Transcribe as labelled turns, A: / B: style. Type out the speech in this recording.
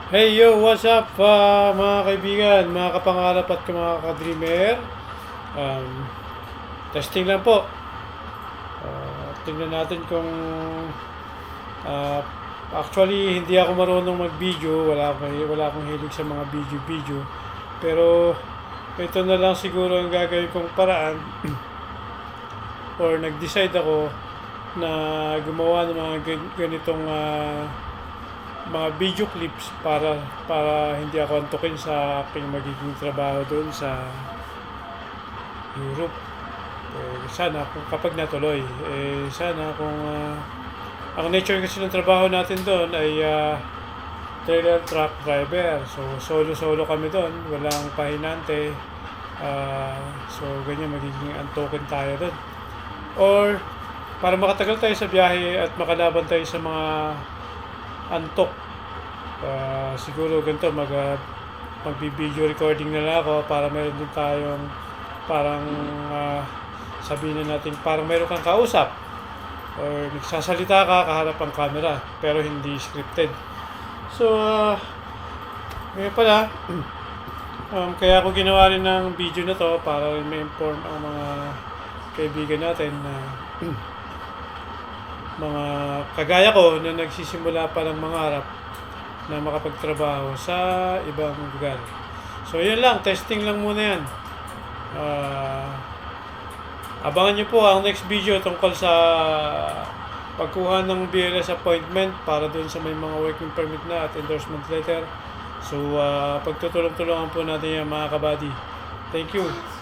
A: Hey yo, what's up mga kaibigan, mga kapangarap at mga ka-dreamer. Um, Testing lang po. Tingnan natin kung uh, actually hindi ako marunong mag-video, wala akong hilig sa mga video-video. Pero ito na lang siguro ang gagawin kong paraan or nag-decide ako na gumawa ng mga ganitong mga video clips para hindi ako antukin sa aking magiging trabaho doon sa Europe. Sana kung kapag natuloy, sana kung ang nature kasi ng trabaho natin doon ay trailer truck driver. So solo kami doon, walang pahinante. So ganyan magiging antukin tayo doon. Or para makatagal tayo sa biyahe at makalaban tayo sa mga antok. Siguro ganito magbi-video recording na lang ako para meron din tayong parang sabihin na natin parang meron kang kausap or nagsasalita ka kaharap ang camera pero hindi scripted. So ngayon pala kaya ako ginawa rin ng video na to para ma-inform ang mga kaibigan natin na mga kagaya ko na nagsisimula pa ng mangarap na makapagtrabaho sa ibang lugar. So yun lang, testing lang muna yan. Abangan nyo po ang next video tungkol sa pagkuha ng BLS appointment para dun sa may mga working permit na at endorsement letter. So pagtutulong-tulungan po natin yan mga kabady. Thank you.